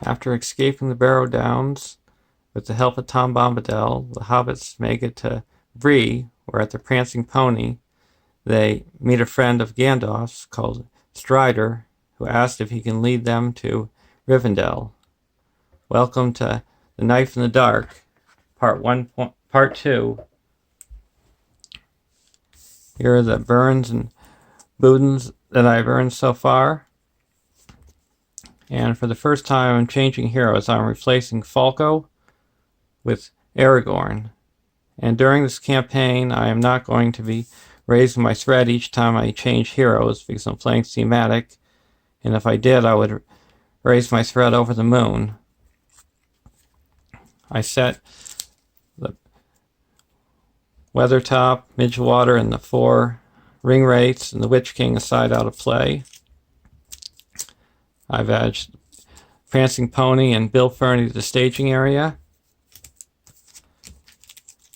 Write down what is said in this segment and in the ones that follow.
After escaping the Barrow Downs with the help of Tom Bombadil, the hobbits make it to Bree, where at the Prancing Pony they meet a friend of Gandalf's called Strider, who asks if he can lead them to Rivendell. Welcome to The Knife in the Dark, Part 2. Here are the burns and boons that I've earned so far. And for the first time, I'm changing heroes. I'm replacing Falco with Aragorn. And during this campaign, I am not going to be raising my threat each time I change heroes because I'm playing thematic. And if I did, I would raise my threat over the moon. I set the Weathertop, Midgewater, and the 4 Ringwraiths and the Witch King aside out of play. I've added Prancing Pony and Bill Ferny to the staging area.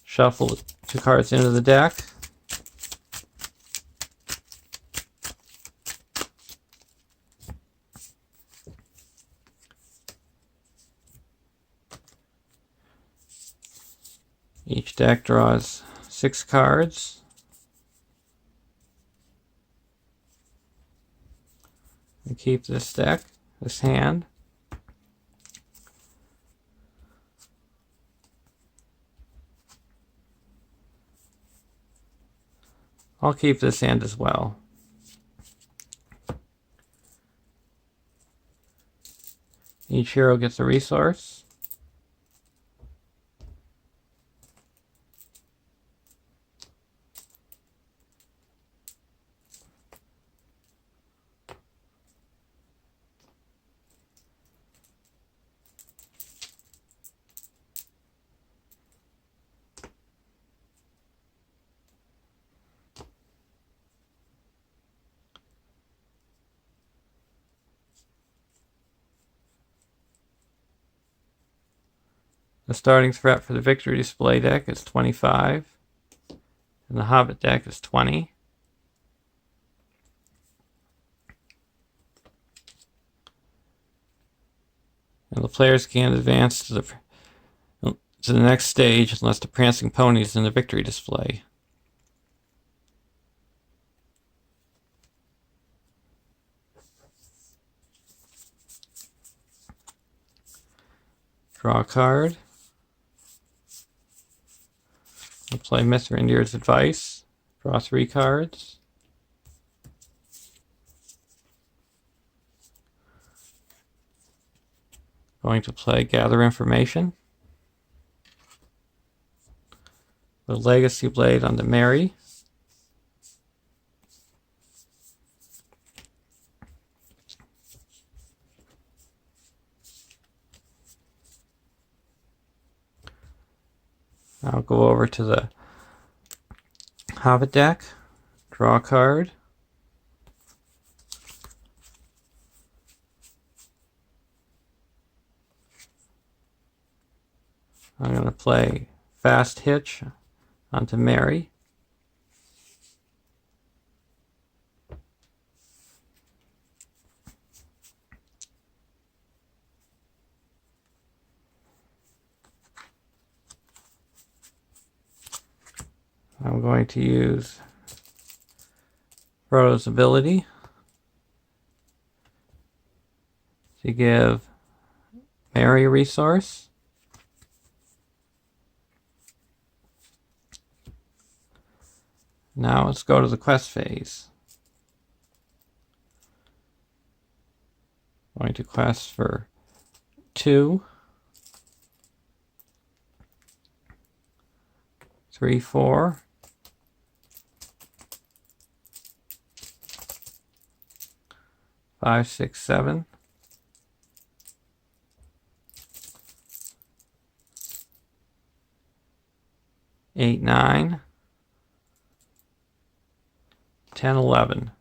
Shuffle 2 cards into the deck. Each deck draws 6 cards. And keep this deck, this hand. I'll keep this hand as well. Each hero gets a resource. The starting threat for the Victory Display deck is 25, and the Hobbit deck is 20. And the players can't advance to the next stage unless the Prancing Pony is in the Victory Display. Draw a card. I'll play Mithrandir's Advice. Draw 3 cards. Going to play Gather Information. The Legacy Blade on the Mary. I'll go over to the Hobbit deck, draw a card. I'm going to play Fast Hitch onto Mary. I'm going to use Frodo's ability to give Mary a resource. Now let's go to the quest phase. I'm going to quest for 2, 3, 4. 5, 6, 7. 8, 9. 10, 11.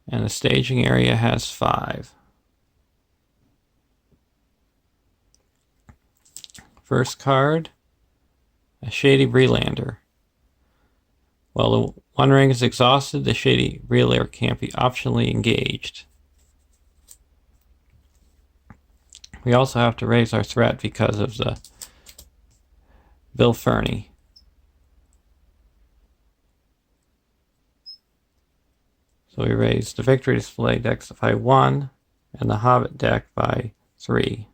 And the staging area has 5. First card, a Shady Breelander. While the one ring is exhausted, the shady relayer can't be optionally engaged. We also have to raise our threat because of the Bill Fernie. So we raise the Victory Display decks by 1 and the Hobbit deck by 3.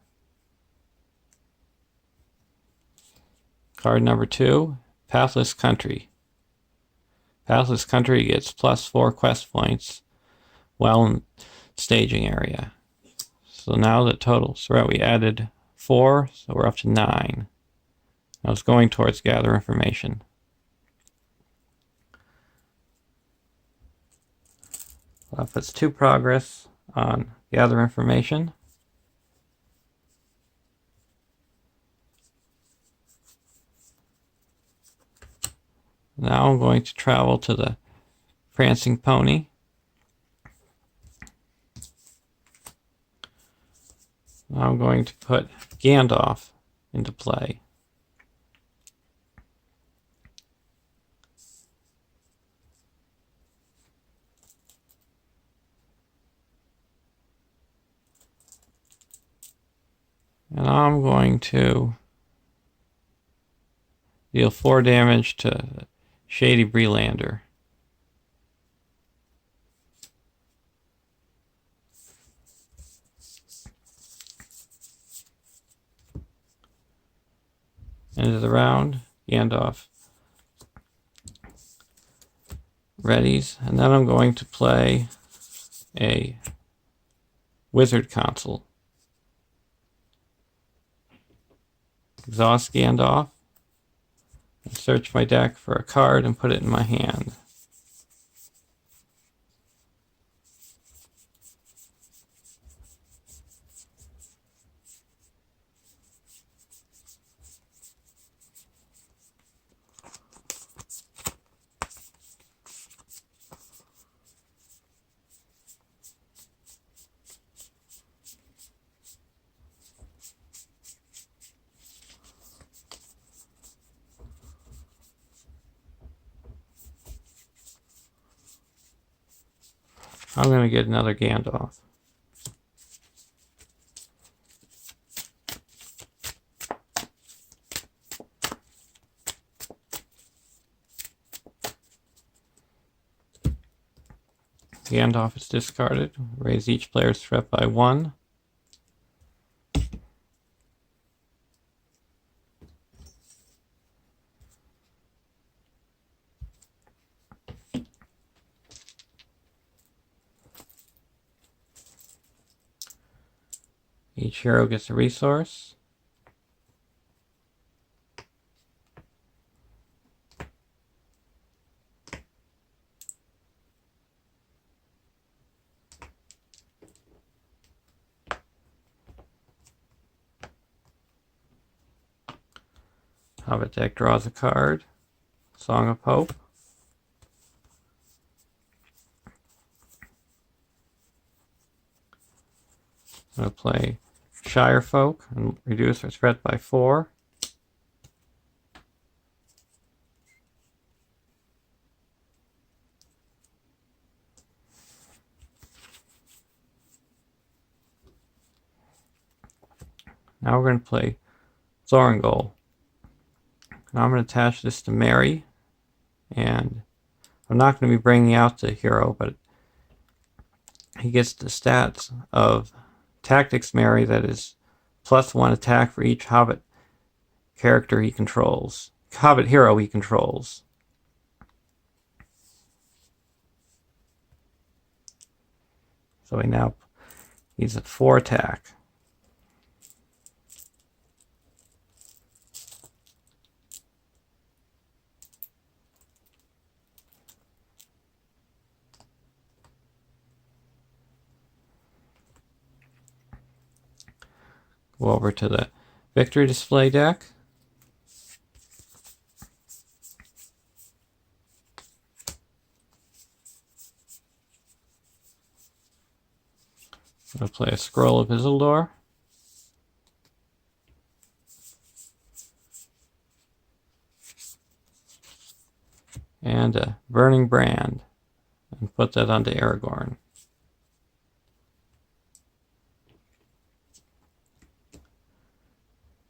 Card number 2, Pathless Country. Pathless Country gets +4 quest points while in staging area. So now the total threat, we added 4, so we're up to 9. I was going towards gather information. That puts 2 progress on gather information. Now I'm going to travel to the Prancing Pony. Now I'm going to put Gandalf into play. And I'm going to deal 4 damage to Shady Breelander. End of the round, Gandalf readies, and then I'm going to play a Wizard Console. Exhaust Gandalf, and search my deck for a card and put it in my hand. I'm going to get another Gandalf. Gandalf is discarded. Raise each player's threat by 1. Each hero gets a resource. Hobbit deck draws a card. Song of Hope. I'm going to play Shire Folk and reduce our threat by 4. Now we're going to play Thorngol. Now I'm going to attach this to Mary, and I'm not going to be bringing out the hero, but he gets the stats of Tactics Mary, that is +1 attack for each Hobbit character he controls. Hobbit hero he controls. So he's at 4 attack. Go over to the Victory Display deck. I'm going to play a Scroll of Isildur. and a burning brand and put that onto Aragorn.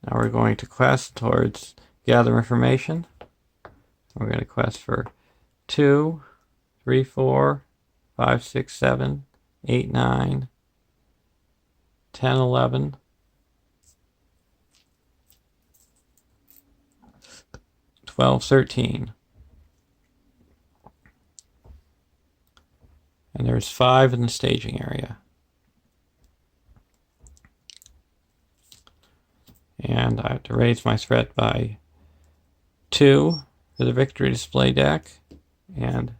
Now we're going to quest towards gather information. We're going to quest for 2, 3, 4, 5, 6, 7, 8, 9, 10, 11, 12, 13. And there's 5 in the staging area. And I have to raise my threat by 2 for the victory display deck and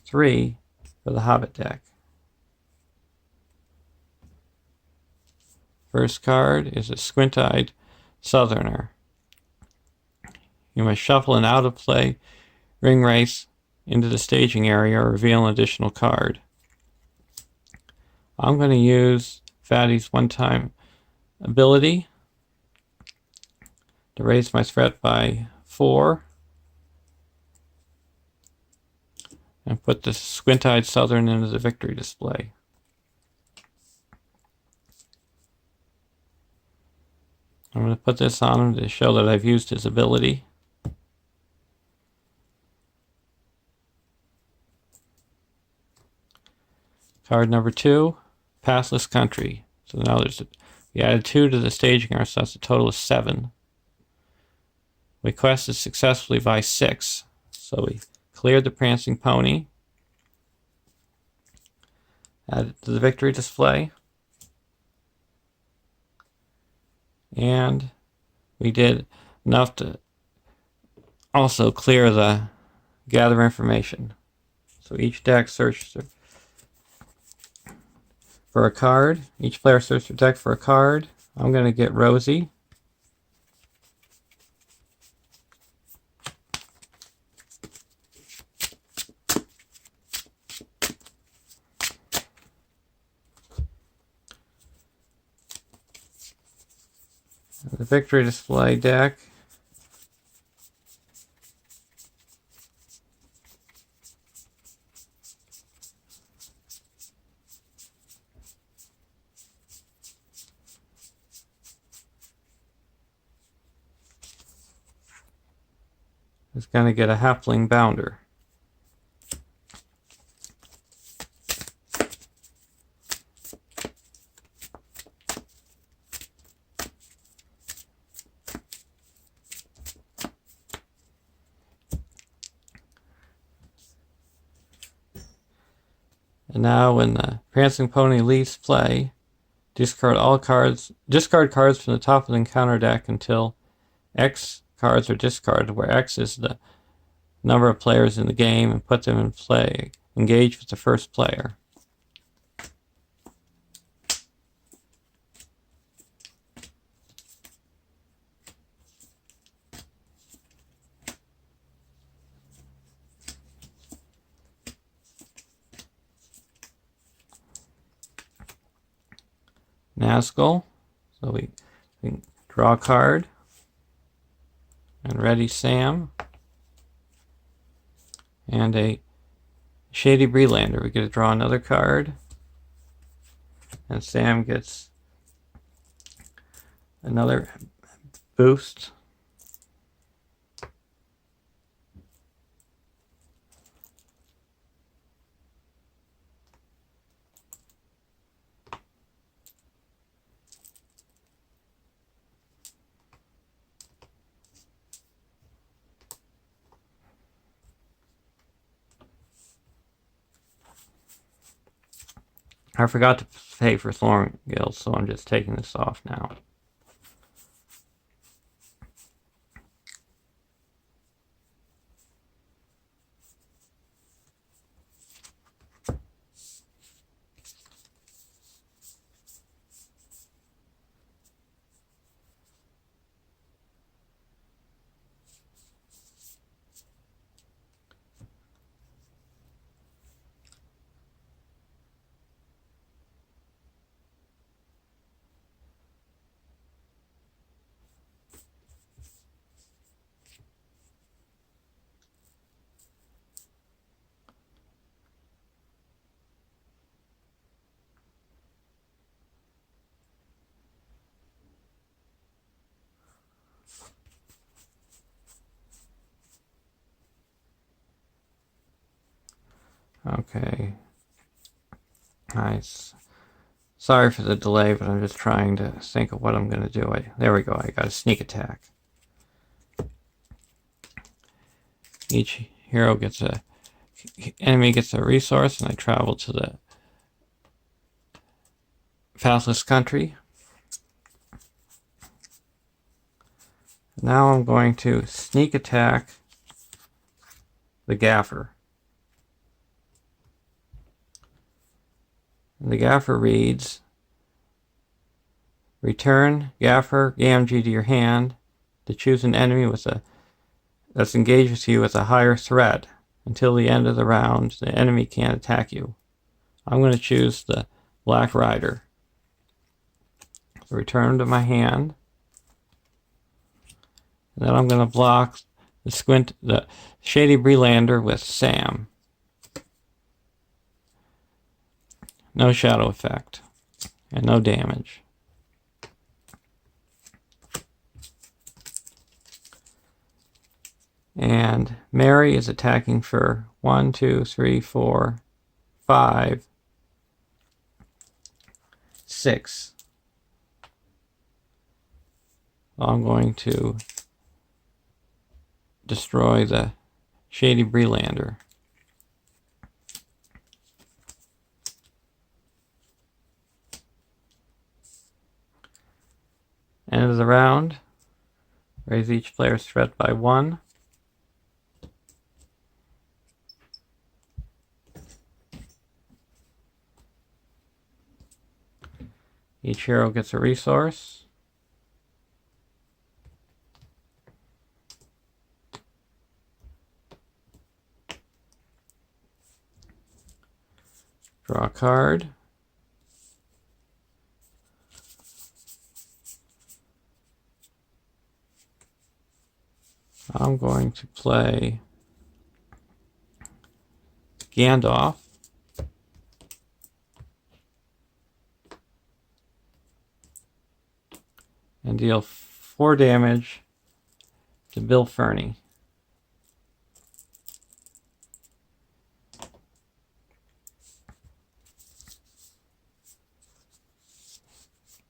3 for the Hobbit deck. First card is a Squint-Eyed Southerner. You must shuffle an out-of-play ring race into the staging area or reveal an additional card. I'm going to use Fatty's one-time ability to raise my threat by 4 and put the Squint-Eyed Southern into the victory display. I'm going to put this on him to show that I've used his ability. Card number 2, Pathless Country. So now we added 2 to the staging area, so that's a total of 7. We quested successfully by 6. So we cleared the Prancing Pony, added it to the victory display, and we did enough to also clear the gather information. So each deck searched for a card. Each player searched their deck for a card. I'm going to get Rosie. The victory display deck is going to get a Halfling Bounder. And now when the Prancing Pony leaves play, discard cards from the top of the encounter deck until X cards are discarded, where X is the number of players in the game, and put them in play. Engage with the first player. Nazgul. So we draw a card. And Ready Sam. And a Shady Breelander. We get to draw another card. And Sam gets another boost. I forgot to pay for Thorngil, so I'm just taking this off now. Okay. Nice. Sorry for the delay, but I'm just trying to think of what I'm going to do. There we go. I got a sneak attack. Each enemy gets a resource, and I travel to the pathless country. Now I'm going to sneak attack the Gaffer. And the Gaffer reads, return Gaffer Gamgee to your hand to choose an enemy that's engaged with you with a higher threat. Until the end of the round, the enemy can't attack you. I'm going to choose the Black Rider. So return to my hand. And then I'm going to block the Shady Breelander with Sam. No shadow effect. And no damage. And Mary is attacking for 1, 2, 3, 4, 5, 6. I'm going to destroy the Shady Breelander. End of the round. Raise each player's threat by 1. Each hero gets a resource. Draw a card. I'm going to play Gandalf. And deal 4 damage to Bill Fernie.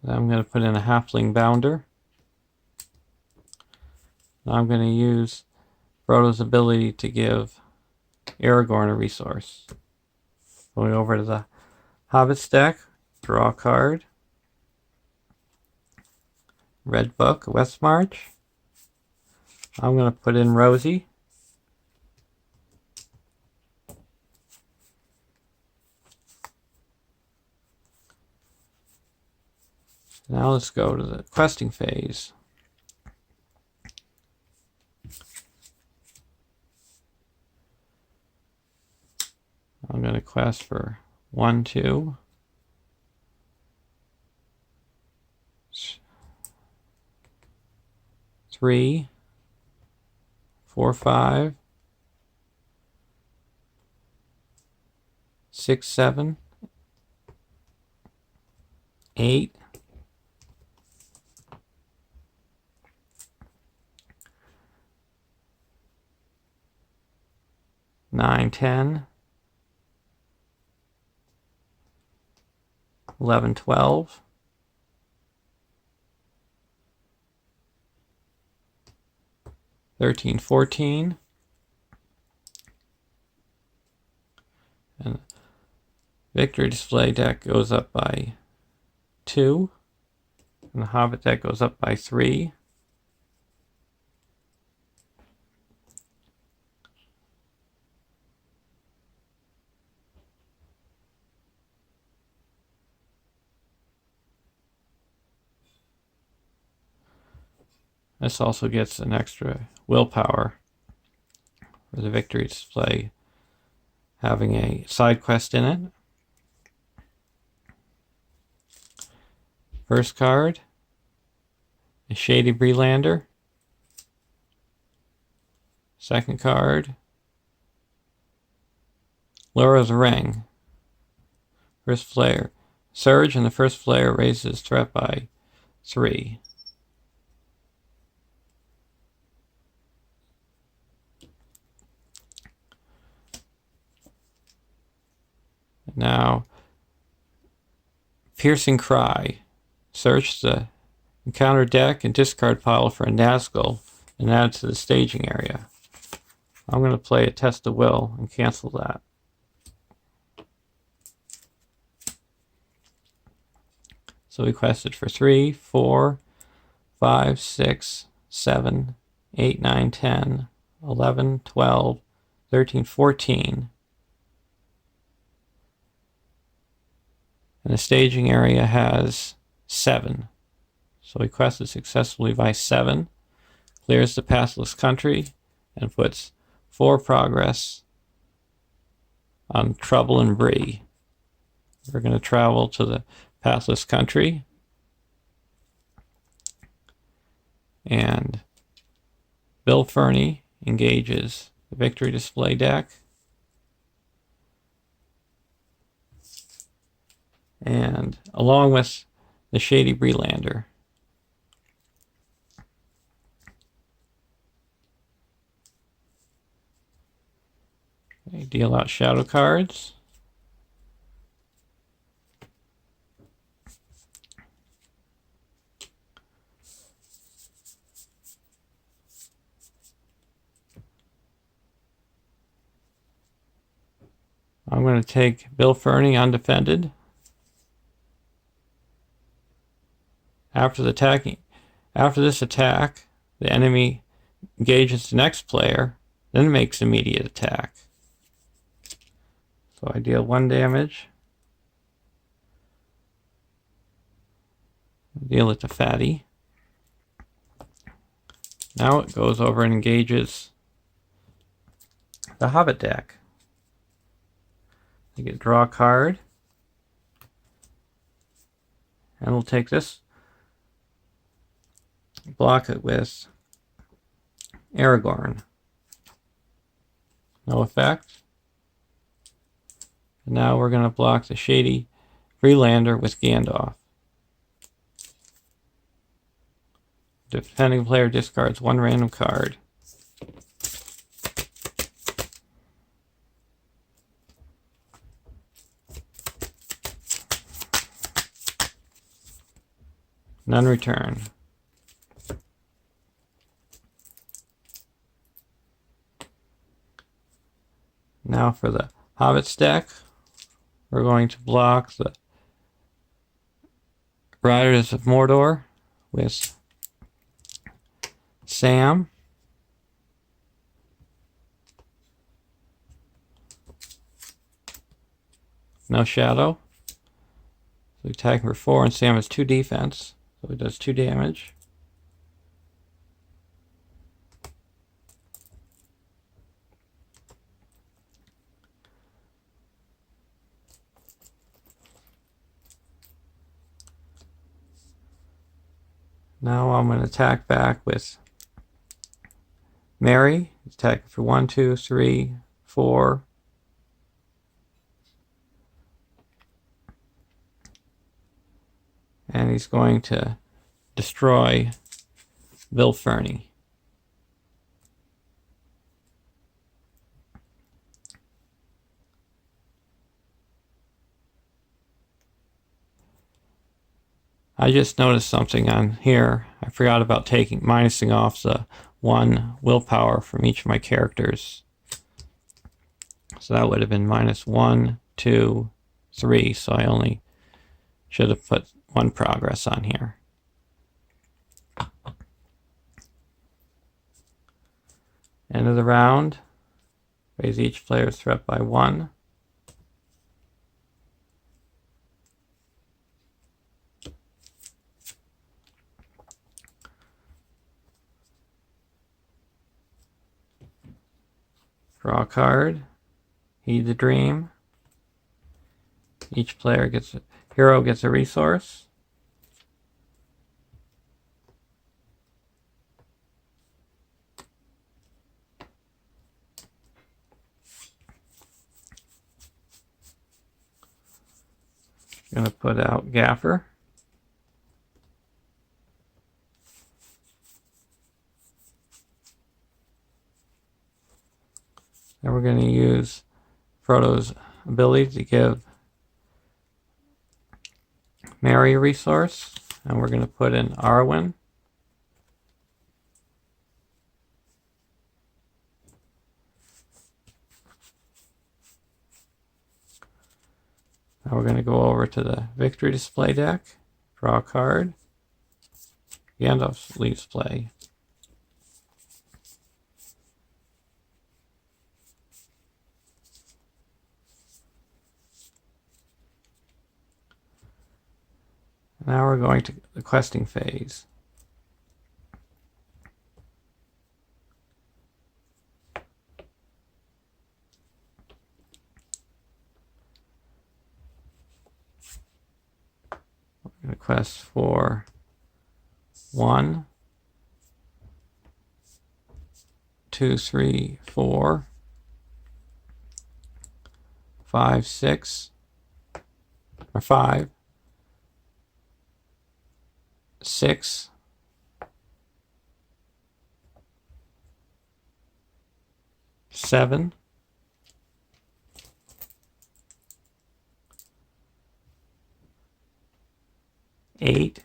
Then I'm going to put in a Halfling Bounder. Now I'm going to use Frodo's ability to give Aragorn a resource. Going over to the Hobbit's deck, draw a card. Red Book, West March. I'm going to put in Rosie. Now let's go to the questing phase. I'm going to quest for 1, 2, 3, 4, 5, 6, 7, 8, 9, 10, 11, 12, 13, 14, and Victory Display deck goes up by 2, and the Hobbit deck goes up by 3. This also gets an extra willpower for the Victory Display having a side quest in it. First card, a Shady Breelander. Second card, Laura's Ring. First player, Surge, and the first player raises threat by 3. Now, Piercing Cry. Search the encounter deck and discard pile for a Nazgul and add it to the staging area. I'm going to play a Test of Will and cancel that. So we quested for 3, 4, 5, 6, 7, 8, 9, 10, 11, 12, 13, 14. And the staging area has 7. So he quested successfully by 7, clears the pathless country, and puts 4 progress on Trouble and Bree. We're going to travel to the pathless country, and Bill Fernie engages the Victory Display deck, and along with the Shady Breelander. Okay, deal out shadow cards. I'm going to take Bill Fernie undefended. After this attack, the enemy engages the next player, then makes immediate attack. So I deal 1 damage. Deal it to Fatty. Now it goes over and engages the Hobbit deck. I get draw a card. And we'll take this, block it with Aragorn. No effect. And now we're going to block the Shady Freelander with Gandalf. Defending player discards 1 random card. None return. Now for the Hobbits deck, we're going to block the Riders of Mordor with Sam. No shadow. So attacking for 4 and Sam has 2 defense. So it does 2 damage. Now I'm going to attack back with Mary. Attacking for 1, 2, 3, 4. And he's going to destroy Bill Fernie. I just noticed something on here. I forgot about minusing off the 1 willpower from each of my characters. So that would have been -1, 2, 3. So I only should have put 1 progress on here. End of the round. Raise each player's threat by 1. Draw a card. Heed the Dream. Each hero gets a resource. I'm going to put out Gaffer. And we're going to use Frodo's ability to give Mary resource, and we're going to put in Arwen. Now we're going to go over to the victory display deck, draw a card. Gandalf leaves play. Now we're going to the questing phase. We're going to quest for 1, 2, 3, 4, 5, 6, or 5, 6, 7, 8,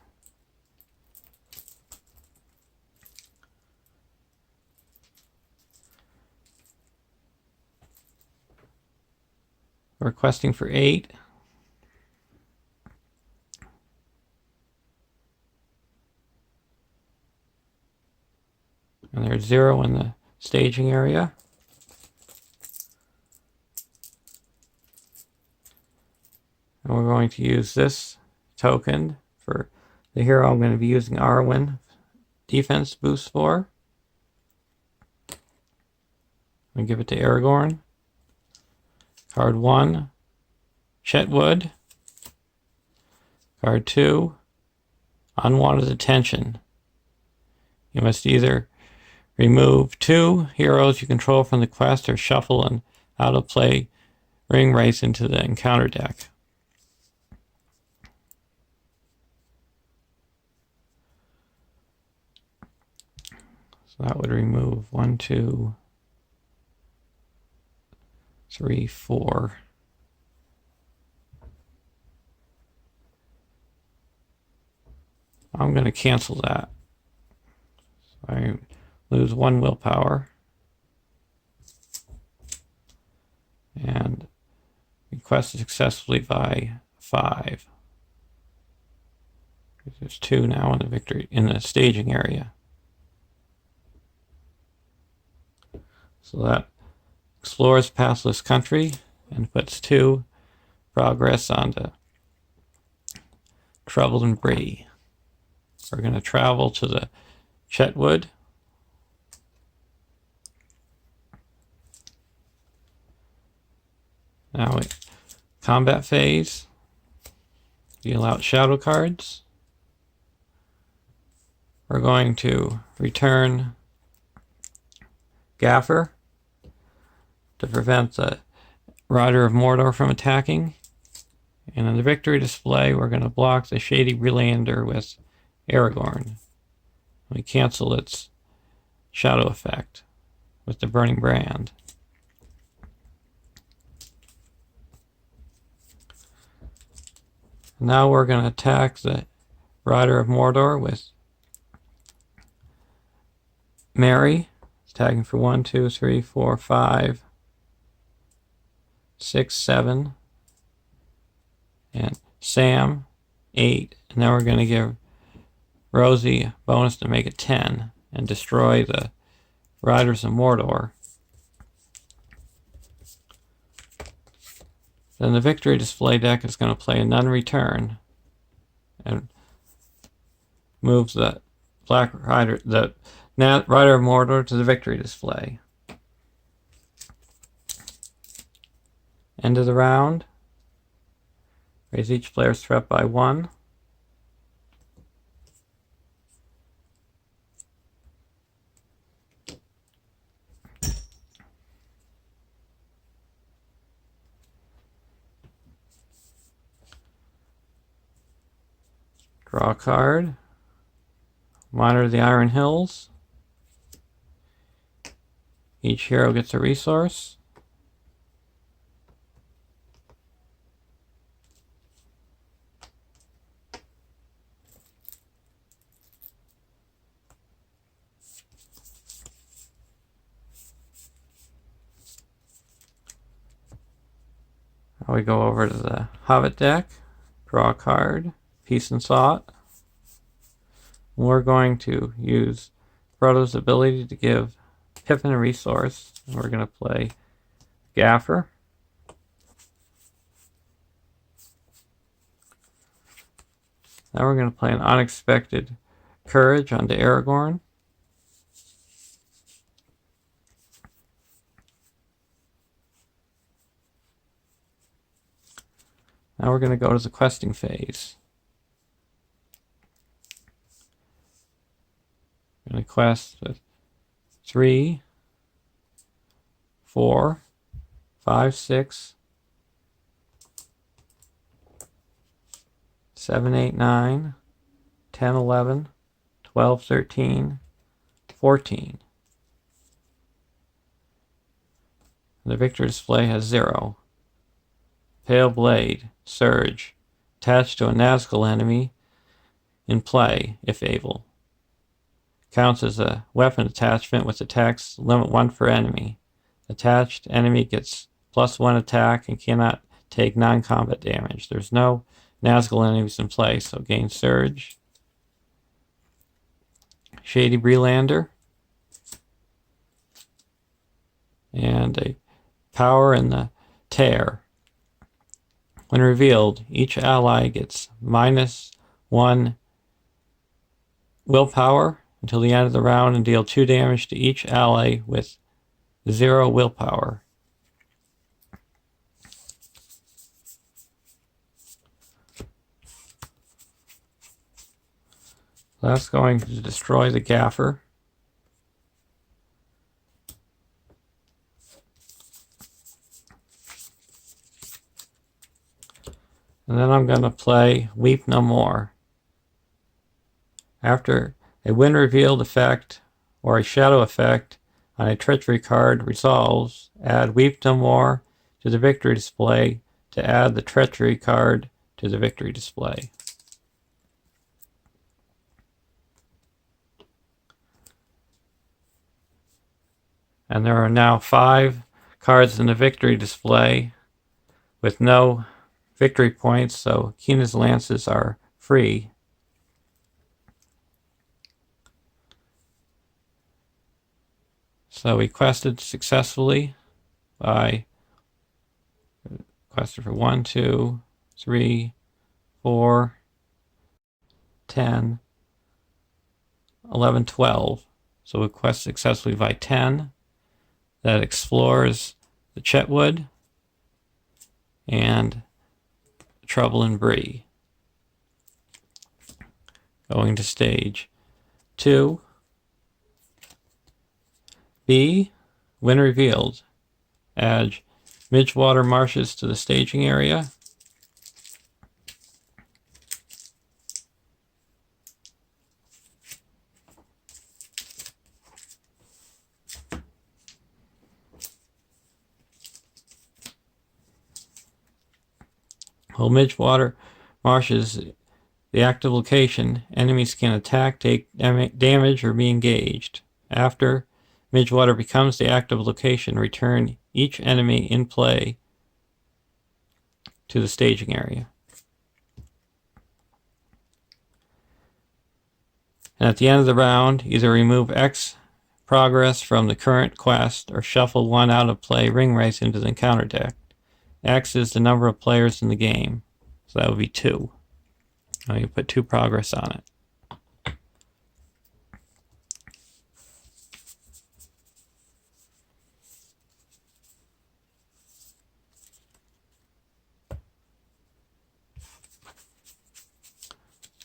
8. And there's 0 in the staging area. And we're going to use this token for the hero I'm going to be using Arwen defense boost for. I'm going to give it to Aragorn. Card 1, Chetwood. Card 2, Unwanted Attention. You must either remove 2 heroes you control from the quest or shuffle an out of play ring race into the encounter deck. So that would remove 1, 2, 3, 4. I'm going to cancel that. So I lose 1 willpower. And request successfully by 5. There's 2 now in the staging area. So that explores pathless country and puts 2 progress onto Trouble and Bree. We're going to travel to the Chetwood. Now, combat phase. Deal out shadow cards. We're going to return Gaffer to prevent the Rider of Mordor from attacking. And in the victory display, we're going to block the Shady Relander with Aragorn. We cancel its shadow effect with the Burning Brand. Now we're going to attack the Rider of Mordor with Mary. Attacking for 1, 2, 3, 4, 5, 6, 7. And Sam, 8. And now we're going to give Rosie a bonus to make it 10 and destroy the Riders of Mordor. Then the victory display deck is going to play a None Return and move the Black Rider, the Rider of Mordor to the victory display. End of the round. Raise each player's threat by 1. Draw a card. Monitor the Iron Hills. Each hero gets a resource. We go over to the Hobbit deck, draw a card, Peace and Thought. We're going to use Frodo's ability to give Pippin a resource. And we're going to play Gaffer. Now we're going to play an Unexpected Courage onto Aragorn. Now we're going to go to the questing phase. We're going to quest with 3, 4, 5, 6, 7, 8, 9, 10, 11, 12, 13, 14. The victory display has 0. Pale Blade, Surge, attached to a Nazgul enemy in play, if able. Counts as a weapon attachment with attacks limit 1 for enemy. Attached enemy gets +1 attack and cannot take non-combat damage. There's no Nazgul enemies in play, so gain Surge. Shady Breelander. And a power in the Tear. When revealed, each ally gets -1 willpower until the end of the round and deal 2 damage to each ally with 0 willpower. That's going to destroy the Gaffer. And then I'm going to play Weep No More. After a when revealed effect or a shadow effect on a treachery card resolves, add Weep No More to the victory display to add the treachery card to the victory display. And there are now 5 cards in the victory display with no victory points, so Kina's lances are free. So we quested successfully by quested for 1, 2, 3, 4, 10, 11, 12. So we quest successfully by 10. That explores the Chetwood and Trouble in Bree. Going to stage 2. B. When revealed, add Midgewater Marshes to the staging area. While Midgewater Marshes the active location, enemies can attack, take damage, or be engaged. After Midgewater becomes the active location, return each enemy in play to the staging area. And at the end of the round, either remove X progress from the current quest or shuffle 1 out of play ring race into the encounter deck. X is the number of players in the game, so that would be 2. Now you put 2 progress on it.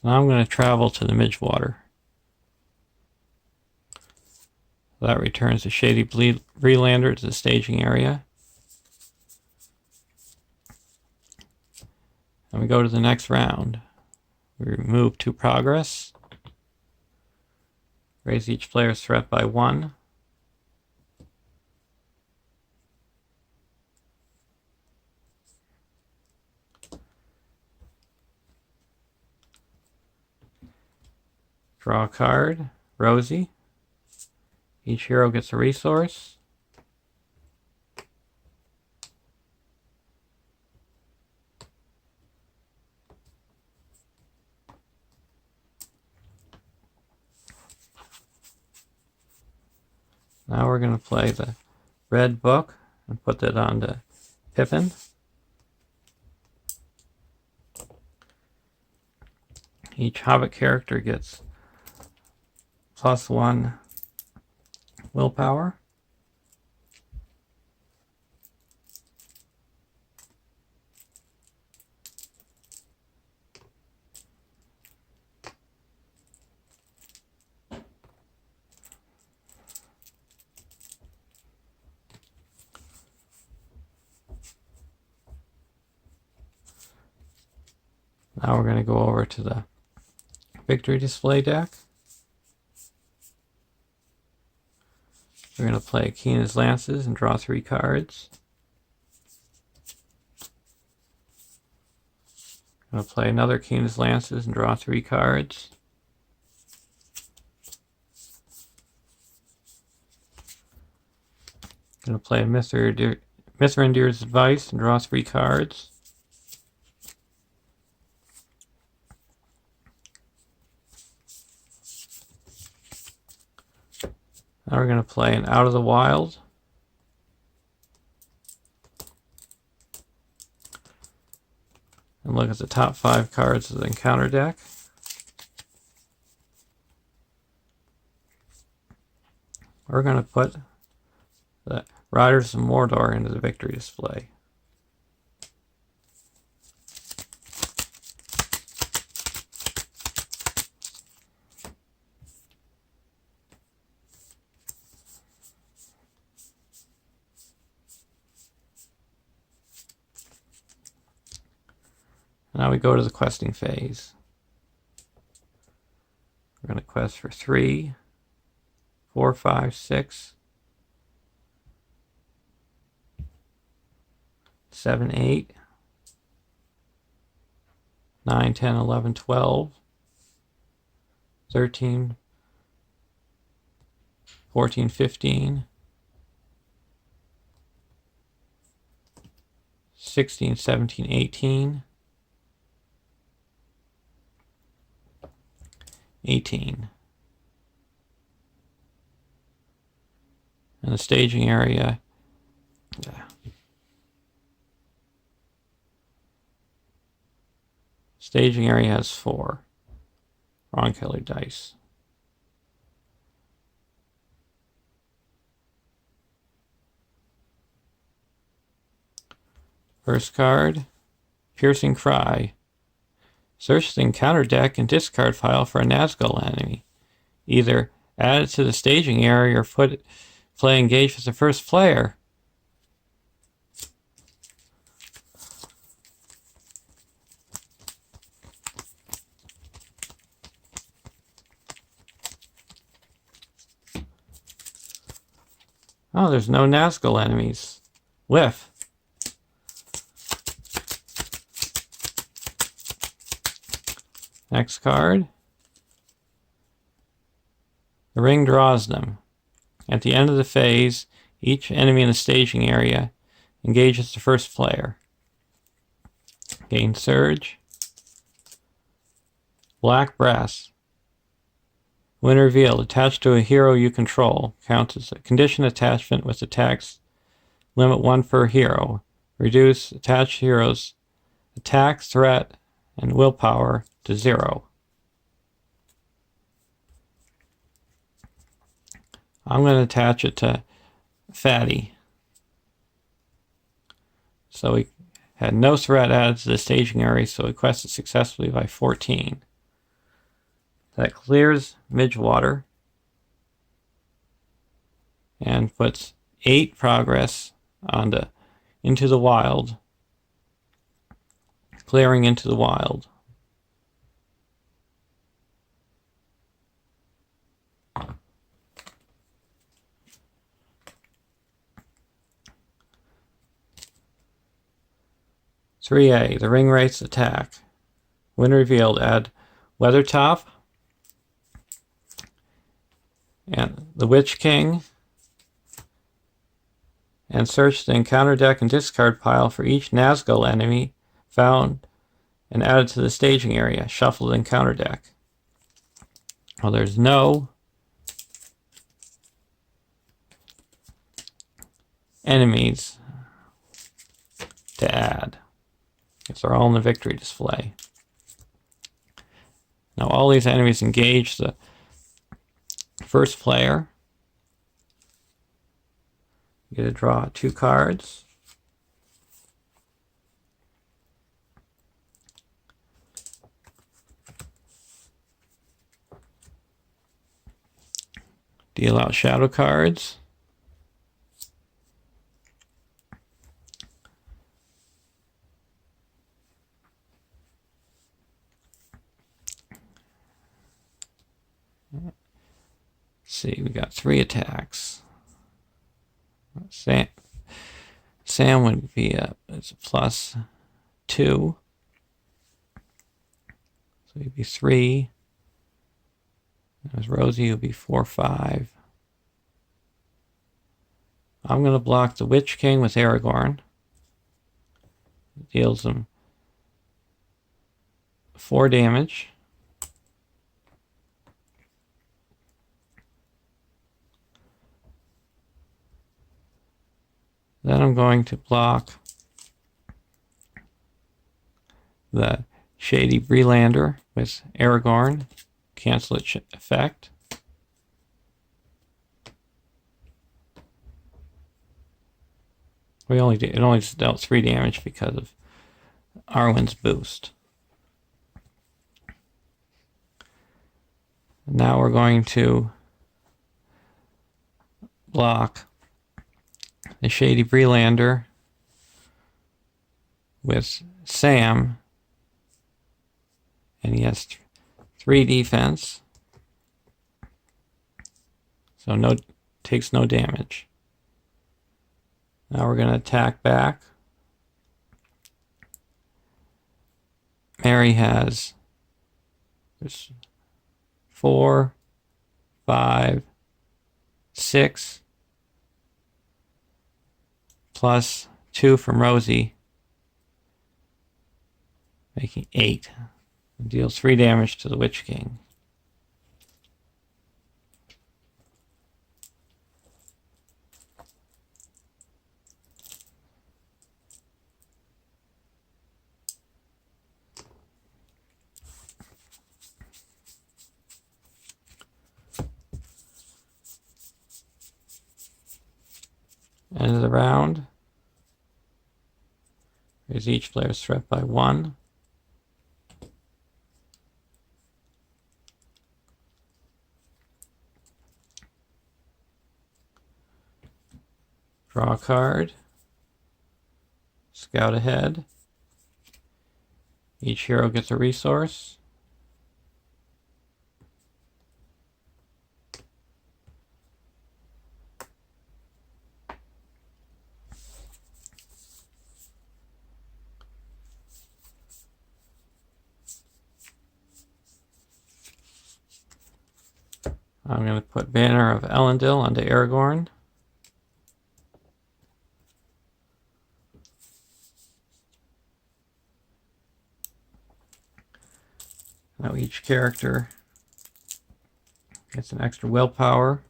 Now I'm going to travel to the Midgewater. That returns the Shady Breelander to the staging area. And we go to the next round. We remove 2 progress. Raise each player's threat by 1. Draw a card, Rosie. Each hero gets a resource. Now we're going to play the red book and put that onto Pippin. Each Hobbit character gets +1 willpower. Now we're going to go over to the victory display deck. We're going to play Keena's Lances and draw 3 cards. I'm going to play another Keena's Lances and draw 3 cards. I'm going to play Mithrandir's Advice and draw 3 cards. Now we're going to play an Out of the Wild. And look at the top 5 cards of the encounter deck. We're going to put the Riders of Mordor into the victory display. Now we go to the questing phase. We're going to quest for 3, 4, 5, 6, 7, 8, 9, 10, 11, 12, 13, 14, 15, 16, 17, 18, 18. And the staging area, has 4 wrong colored dice. First card, Piercing Cry. Search the encounter deck and discard file for a Nazgul enemy. Either add it to the staging area or play engage with the first player. Oh, there's no Nazgul enemies. Whiff. Next card. The ring draws them. At the end of the phase, each enemy in the staging area engages the first player. Gain Surge. Black Brass. When revealed, attached to a hero you control. Counts as a condition attachment with attacks. Limit 1 per hero. Reduce attached heroes' attack, threat, and willpower to 0. I'm going to attach it to Fatty. So we had no threat added to the staging area, so we quested successfully by 14. That clears Midgewater and puts 8 progress into the wild, clearing into the wild. "3A, the Ring Wraith's attack. When revealed, add Weathertop and the Witch King, and search the encounter deck and discard pile for each Nazgul enemy found and added to the staging area. Shuffle the encounter deck." Well, there's no enemies to add, because they're all in the victory display. Now all these enemies engage the first player. You get to draw 2 cards. Deal out shadow cards. Let's see, we got 3 attacks. Sam would be it's a +2. So he'd be 3. As Rosie would be 4, 5. I'm going to block the Witch King with Aragorn. It deals him 4 damage. Then I'm going to block the Shady Breelander with Aragorn. Cancel its effect. It only dealt 3 damage because of Arwen's boost. Now we're going to block the Shady Breelander with Sam, and he has 3 defense, so takes no damage. Now we're going to attack back. Mary has 4, 5, 6, plus 2 from Rosie, making 8. It deals 3 damage to the Witch King. End of the round. Raise each player's threat by 1. Draw a card. Scout ahead. Each hero gets a resource. I'm going to put Banner of Elendil onto Aragorn. Now each character gets an extra willpower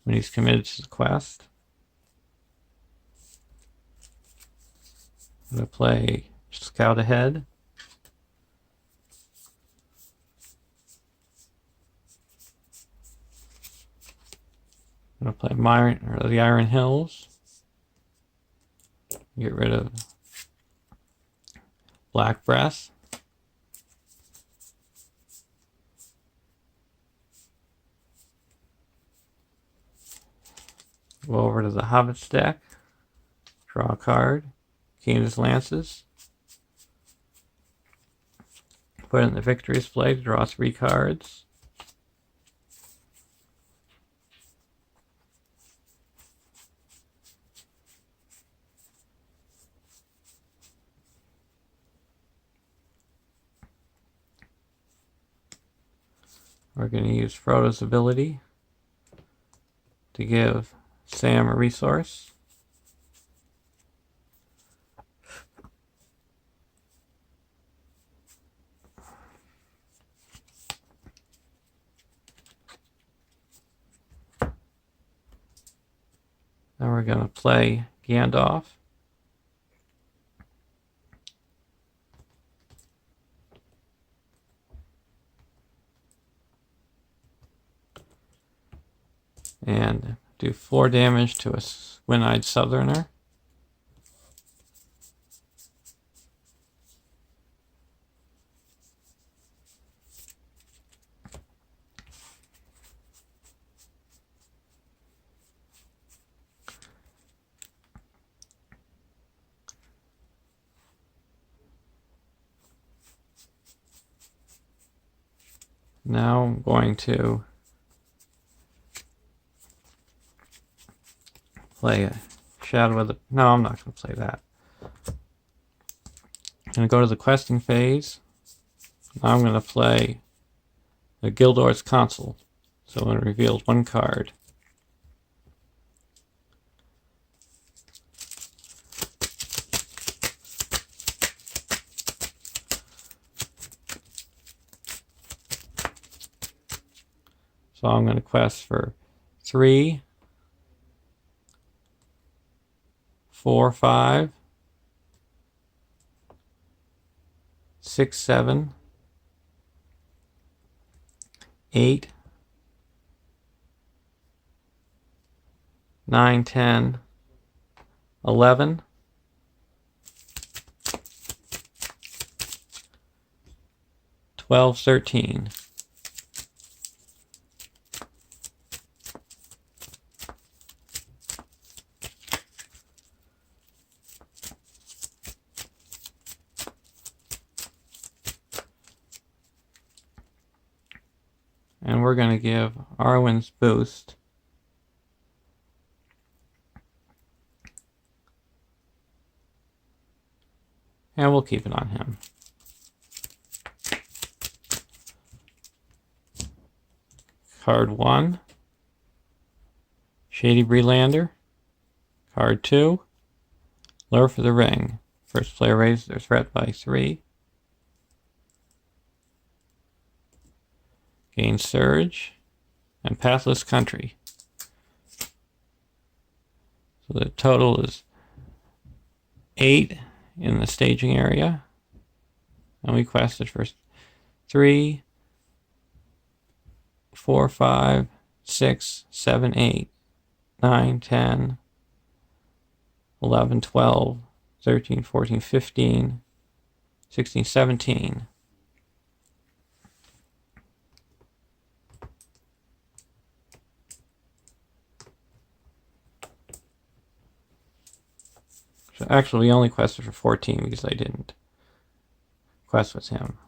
when he's committed to the quest. I'm going to play Scout Ahead. I'm going to play the Iron Hills. Get rid of Black Breath. Go over to the Hobbit's deck. Draw a card. Keen's Lances. Put it in the victory display to draw 3 cards. We're going to use Frodo's ability to give Sam a resource. Then we're going to play Gandalf. And do 4 damage to a Twin-Eyed Southerner. Now I'm going to play a Shadow of the... No, I'm not going to play that. I'm going to go to the questing phase. Now I'm going to play the Gildor's Consul. So it reveals 1 card. So I'm going to quest for 3, 4, 5, 6, 7, 8, 9, 10, 11, 12, 13. And we're going to give Arwen's boost and we'll keep it on him. Card 1, Shady Breelander. Card 2, Lure for the Ring. First player raises their threat by 3. Gain Surge and Pathless Country. So the total is 8 in the staging area. And we quested for 3, 4, 5, 6, 7, 8, 9, 10, 11, 12, 13, 14, 15, 16, 17. So actually, we only quested for 14 because I didn't quest with him.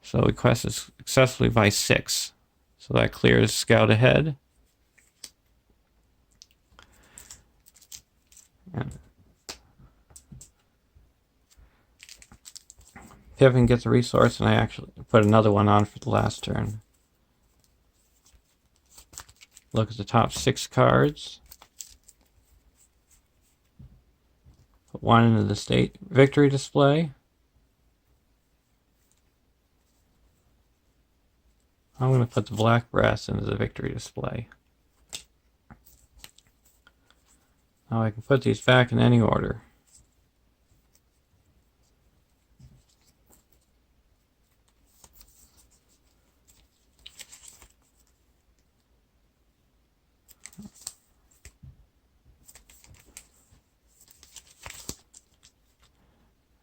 So we quested successfully by 6. So that clears Scout Ahead. And Pippin gets a resource, and I actually put another one on for the last turn. Look at the top 6 cards. Put 1 into the state victory display. I'm going to put the Black Brass into the victory display. Now I can put these back in any order.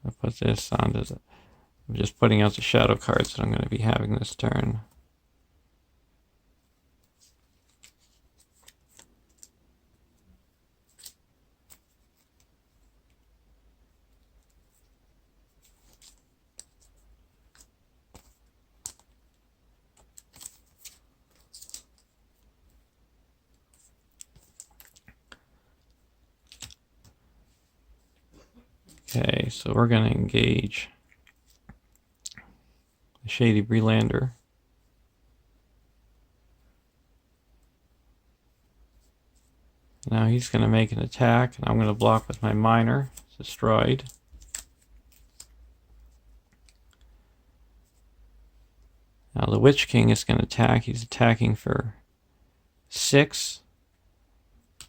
I'll put this onto the... I'm just putting out the shadow cards that I'm going to be having this turn. Okay, so we're going to engage the Shady Breelander. Now he's going to make an attack, and I'm going to block with my Miner. It's destroyed. Now the Witch King is going to attack. He's attacking for 6. I'm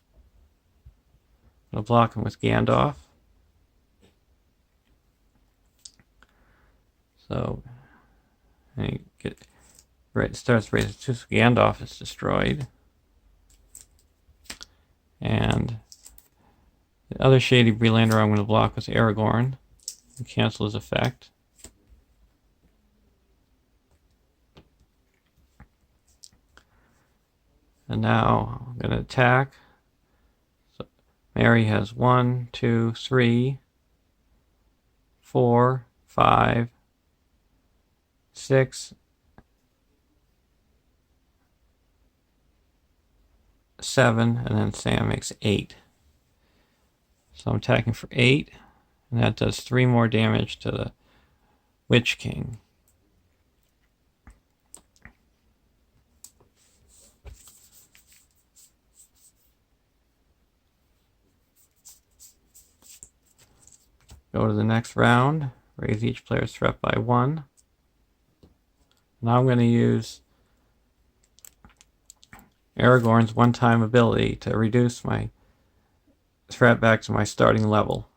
going to block him with Gandalf. So he starts raising 2, so Gandalf is destroyed. And the other shady Bree-lander I'm going to block with Aragorn and cancel his effect. And now I'm going to attack. So Mary has 1, 2, 3, 4, 5, 6, 7, and then Sam makes 8. So I'm attacking for 8, and that does 3 more damage to the Witch King. Go to the next round, raise each player's threat by 1. Now I'm going to use Aragorn's one-time ability to reduce my threat back to my starting level.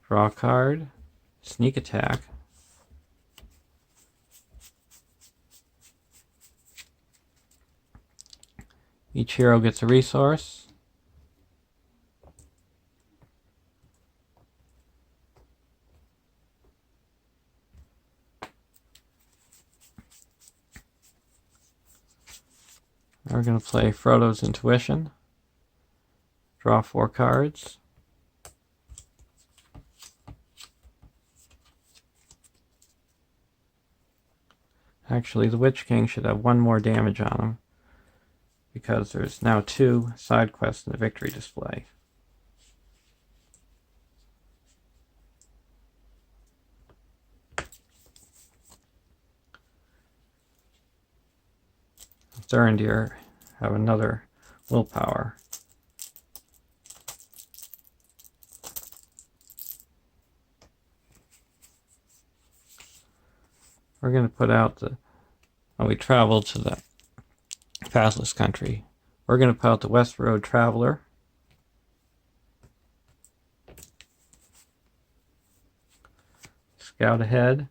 Draw a card, sneak attack. Each hero gets a resource. We're going to play Frodo's Intuition. Draw 4 cards. Actually, the Witch King should have 1 more damage on him, because there's now 2 side quests in the victory display. Thurindir have another willpower. We're going to put out the... When we travel to the Pathless Country, we're going to put out the West Road Traveler. Scout ahead.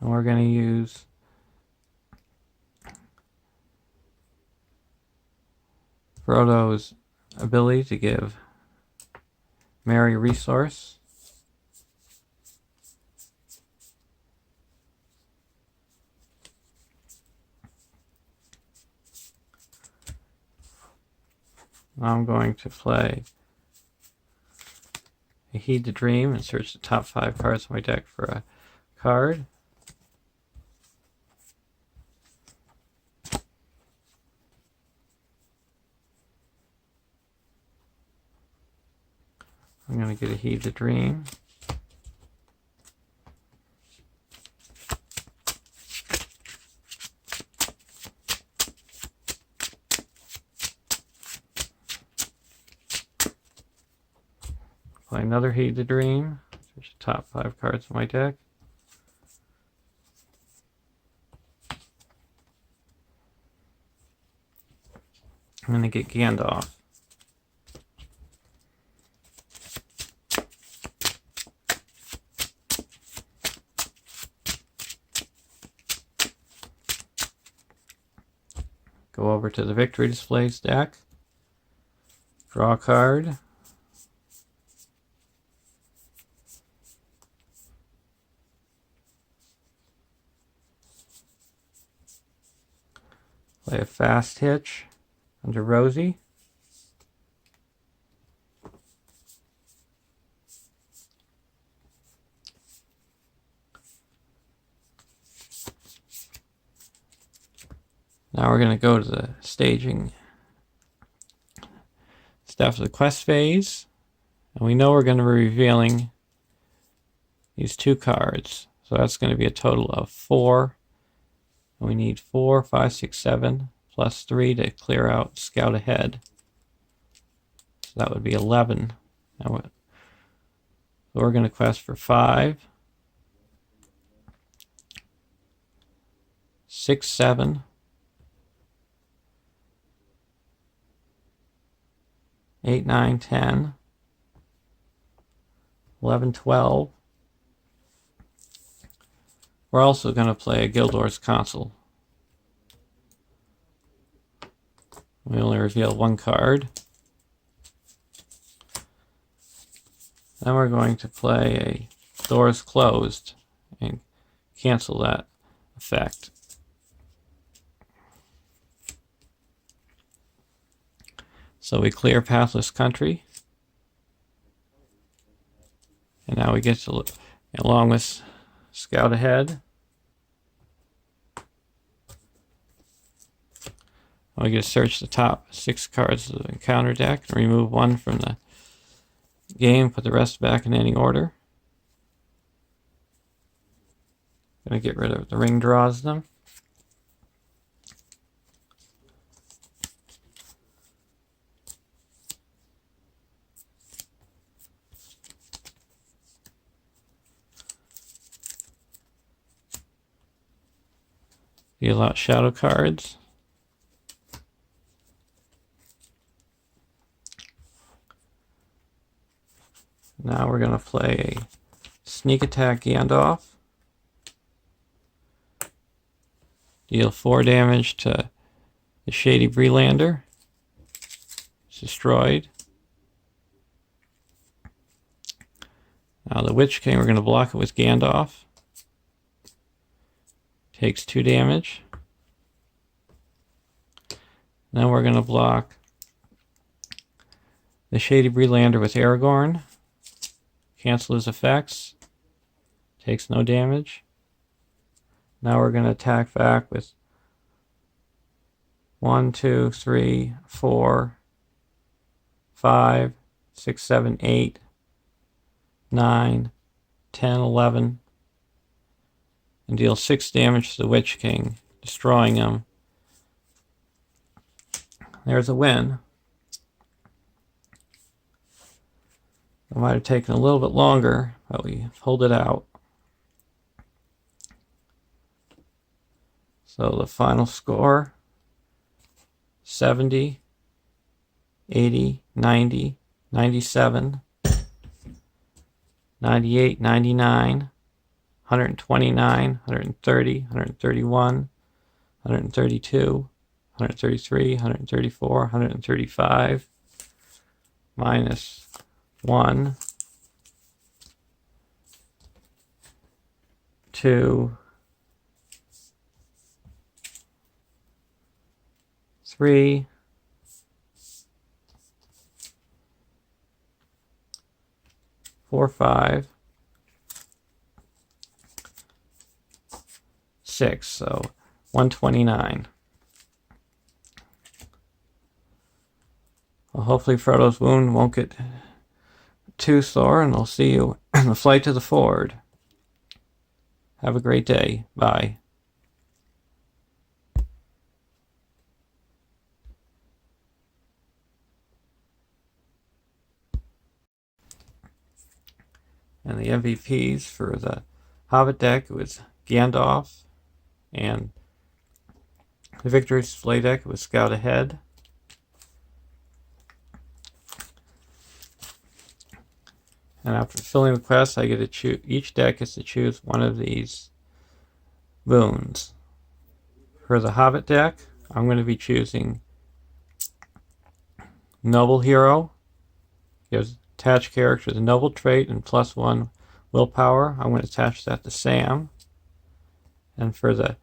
And we're going to use Frodo's ability to give Merry a resource. Now I'm going to play a Heed the Dream and search the top 5 cards of my deck for a card. I'm going to get a Heed the Dream. Play another Heed the Dream. Search the top 5 cards of my deck. I'm going to get Gandalf. Go over to the Victory Displays deck. Draw a card. Play a Fast Hitch under Rosie. Now we're going to go to the staging stuff of the quest phase And we know we're going to be revealing these 2 cards. So that's going to be a total of 4. And we need 4, 5, 6, 7 plus 3 to clear out Scout Ahead. So that would be 11. Now we're going to quest for 5, 6, 7, 8, 9, 10, 11, 12. We're also going to play a Gildor's Consul. We only reveal 1 card. Then we're going to play a Doors Closed and cancel that effect. So we clear Pathless Country. And now we get to look along with Scout Ahead. We get to search the top 6 cards of the encounter deck and remove 1 from the game, put the rest back in any order. Gonna get rid of the ring draws them. Deal out shadow cards. Now we're going to play a Sneak Attack Gandalf. Deal 4 damage to the Shady Breelander. It's destroyed. Now the Witch King, we're going to block it with Gandalf. Takes 2 damage. Then we're going to block the Shady Breelander with Aragorn. Cancel his effects. Takes no damage. Now we're going to attack back with 1, 2, 3, 4, 5, 6, 7, 8, 9, 10, 11. And deal 6 damage to the Witch King, destroying him. There's a win. It might have taken a little bit longer, but we pulled it out. So the final score, 70, 80, 90, 97, 98, 99, 129, 130, 131, 132, 133, 134, 135, minus 1, 2, 3, 4, 5, 6, so 129. Well, hopefully Frodo's wound won't get too sore, and I'll see you in the flight to the Ford. Have a great day. Bye. And the MVPs for the Hobbit deck was Gandalf, and the Victory Display deck was Scout Ahead. And after filling the quest, I get to choose. Each deck gets to choose one of these boons. For the Hobbit deck, I'm going to be choosing Noble Hero. Gives attach character the noble trait and +1 willpower. I'm going to attach that to Sam. And for the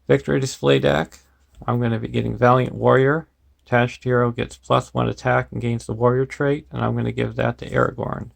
Victory Display deck, I'm going to be getting Valiant Warrior. Attached hero gets +1 attack and gains the warrior trait, and I'm going to give that to Aragorn.